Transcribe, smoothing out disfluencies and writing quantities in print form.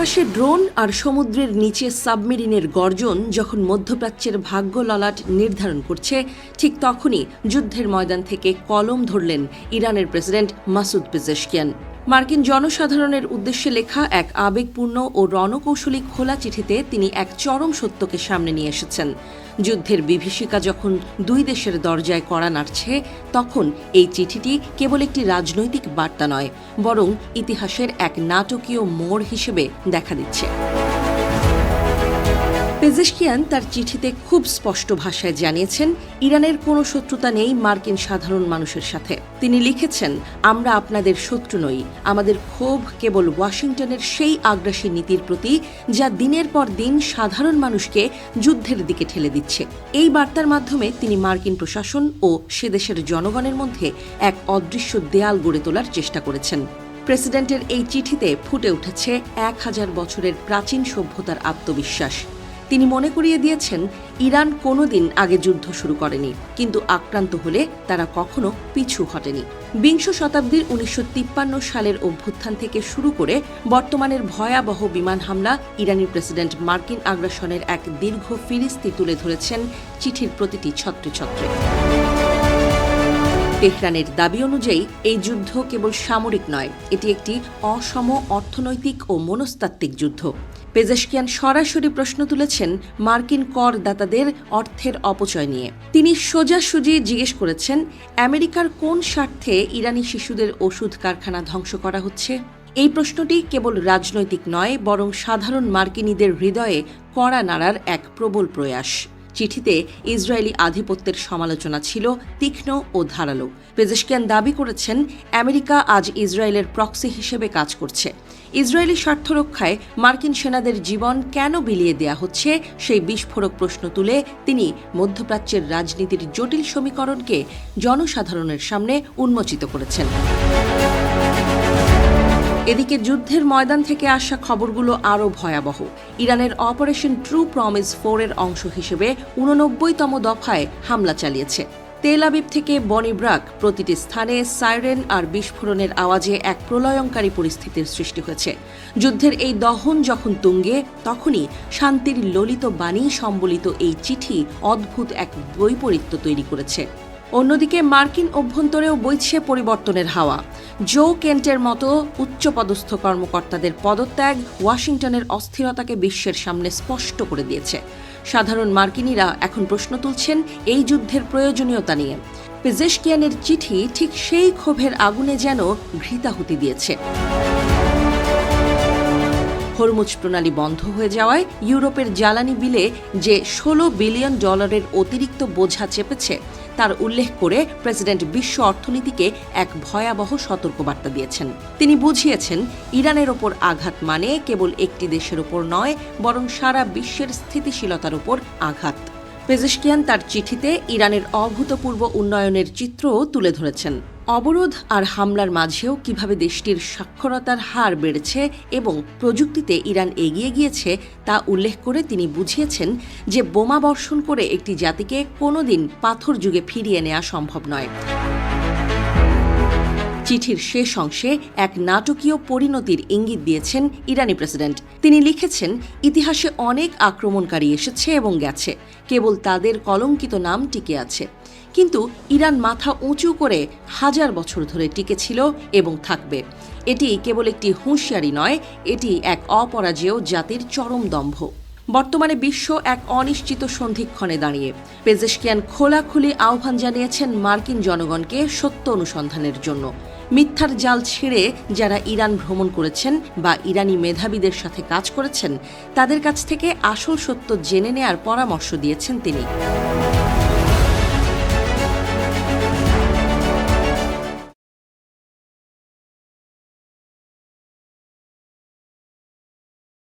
আকাশে ড্রোন আর সমুদ্রের নিচে সাবমেরিনের গর্জন যখন মধ্যপ্রাচ্যের ভাগ্য ললাট নির্ধারণ করছে, ঠিক তখনই যুদ্ধের ময়দান থেকে কলম ধরলেন ইরানের প্রেসিডেন্ট মাসুদ পেজেশকিয়ান। মার্কিন জনসাধারণের উদ্দেশ্যে লেখা এক আবেগপূর্ণ ও রণকৌশলী খোলা চিঠিতে তিনি এক চরম সত্যকে সামনে নিয়ে এসেছেন। যুদ্ধের বিভীষিকা যখন দুই দেশের দরজায় কড়া নাড়ছে, তখন এই চিঠিটি কেবল একটি রাজনৈতিক বার্তা নয়, বরং ইতিহাসের এক নাটকীয় মোড় হিসেবে দেখা দিচ্ছে। পেজেশকিয়ান তার চিঠিতে খুব স্পষ্ট ভাষায় জানিয়েছেন, ইরানের কোনো শত্রুতা নেই মার্কিন সাধারণ মানুষের সাথে। তিনি লিখেছেন, আমরা আপনাদের শত্রু নই, আমাদের ক্ষোভ কেবল ওয়াশিংটনের সেই আগ্রাসী নীতির প্রতি যা দিনের পর দিন সাধারণ মানুষকে যুদ্ধের দিকে ঠেলে দিচ্ছে। এই বার্তার মাধ্যমে তিনি মার্কিন প্রশাসন ও সে দেশের জনগণের মধ্যে এক অদৃশ্য দেয়াল গড়ে তোলার চেষ্টা করেছেন। প্রেসিডেন্টের এই চিঠিতে ফুটে উঠেছে 1000 বছরের প্রাচীন সভ্যতার আত্মবিশ্বাস। তিনি মনে করিয়ে দিয়েছেন, ইরান কোনোদিন আগে যুদ্ধ শুরু করেনি, কিন্তু আক্রান্ত হলে তারা কখনো পিছু হটেনি। বিংশ শতাব্দীর 1953 সালের অভ্যুত্থান থেকে শুরু করে বর্তমানের ভয়াবহ বিমান হামলা, ইরানি প্রেসিডেন্ট মার্কিন আগ্রাসনের এক দীর্ঘ ফিরিস্তি তুলে ধরেছেন চিঠির প্রতিটি ছত্রে ছত্রে। তেহরানের দাবি অনুযায়ী এই যুদ্ধ কেবল সামরিক নয়, এটি একটি অসম অর্থনৈতিক ও মনস্তাত্ত্বিক যুদ্ধ। পেজেশকিয়ান সরাসরি প্রশ্ন তুলেছেন মার্কিন করদাতাদের অর্থের অপচয় নিয়ে। তিনি সোজাসুজি জিজ্ঞেস করেছেন, আমেরিকার কোন স্বার্থে ইরানি শিশুদের ওষুধ কারখানা ধ্বংস করা হচ্ছে? এই প্রশ্নটি কেবল রাজনৈতিক নয়, বরং সাধারণ মার্কিনীদের হৃদয়ে কড়া নাড়ার এক প্রবল প্রয়াস। চিঠিতে ইসরায়েলি আধিপত্যের সমালোচনা ছিল তীক্ষ্ণ ও ধারালো। পেজেশকিয়ান দাবি করেছেন, আমেরিকা আজ ইসরায়েলের প্রক্সি হিসেবে কাজ করছে। ইসরায়েলি স্বার্থ রক্ষায় মার্কিন সেনাদের জীবন কেন বিলিয়ে দেয়া হচ্ছে, সেই বিস্ফোরক প্রশ্ন তুলে তিনি মধ্যপ্রাচ্যের রাজনীতির জটিল সমীকরণকে জনসাধারণের সামনে উন্মোচিত করেছেন। এদিকে যুদ্ধের ময়দান থেকে আসা খবরগুলো আরও ভয়াবহ। ইরানের অপারেশন ট্রু প্রমিস 4 এর অংশ হিসেবে 89তম দফায় হামলা চালিয়েছে। তেল আবিব থেকে বনি ব্রাক প্রতিটি স্থানে সাইরেন আর বিস্ফোরণের আওয়াজে এক প্রলয়ঙ্কারী পরিস্থিতির সৃষ্টি হয়েছে। যুদ্ধের এই দহন যখন তুঙ্গে, তখনই শান্তির ললিত বাণী সম্বলিত এই চিঠি অদ্ভুত এক বৈপরীত্য তৈরি করেছে। অন্যদিকে মার্কিন অভ্যন্তরেও বইছে পরিবর্তনের হাওয়া। জো কেন্টের মতো উচ্চপদস্থ কর্মকর্তাদের পদত্যাগ ওয়াশিংটনের অস্থিরতাকে বিশ্বের সামনে স্পষ্ট করে দিয়েছে। সাধারণ মার্কিনীরা এখন প্রশ্ন তুলছেন এই যুদ্ধের প্রয়োজনীয়তা নিয়ে। পেজেশকিয়ানের চিঠি ঠিক সেই ক্ষোভের আগুনে যেন ঘৃতাহুতি দিয়েছে। হরমুজ প্রণালী বন্ধ হয়ে যাওয়ায় ইউরোপের জ্বালানি বিলে যে $16 বিলিয়ন অতিরিক্ত বোঝা চেপেছে, তার উল্লেখ করে প্রেসিডেন্ট বিশ্ব অর্থনীতিকে এক ভয়াবহ সতর্কবার্তা দিয়েছেন। তিনি বুঝিয়েছেন, ইরানের ওপর আঘাত মানে কেবল একটি দেশের ওপর নয়, বরং সারা বিশ্বের স্থিতিশীলতার ওপর আঘাত। পেজেশকিয়ান তার চিঠিতে ইরানের অভূতপূর্ব উন্নয়নের চিত্রও তুলে ধরেছেন। অবরোধ আর হামলার মাঝেও কিভাবে দেশটির সাক্ষরতার হার বেড়েছে এবং প্রযুক্তিতে ইরান এগিয়ে গিয়েছে তা উল্লেখ করে তিনি বুঝিয়েছেন যে বোমা বর্ষণ করে একটি জাতিকে কোনোদিন পাথর যুগে ফিরিয়ে নেওয়া সম্ভব নয়। চিঠির শেষ অংশে এক নাটকীয় পরিণতির ইঙ্গিত দিয়েছেন ইরানি প্রেসিডেন্ট। তিনি লিখেছেন, ইতিহাসে অনেক আক্রমণকারী এসেছে এবং গেছে, কেবল তাদের কলঙ্কিত নাম টিকে আছে। কিন্তু ইরান মাথা উঁচু করে 1000 বছর ধরে টিকেছিল এবং থাকবে। এটি কেবল একটি হুঁশিয়ারি নয়, এটি এক অপরাজেয় জাতির চরম দম্ভ। বর্তমানে বিশ্ব এক অনিশ্চিত সন্ধিক্ষণে দাঁড়িয়ে। পেজেশকিয়ান খোলাখুলি আহ্বান জানিয়েছেন মার্কিন জনগণকে সত্য অনুসন্ধানের জন্য। মিথ্যার জাল ছিঁড়ে যারা ইরান ভ্রমণ করেছেন বা ইরানি মেধাবীদের সাথে কাজ করেছেন, তাদের কাছ থেকে আসল সত্য জেনে নেয়ার পরামর্শ দিয়েছেন তিনি।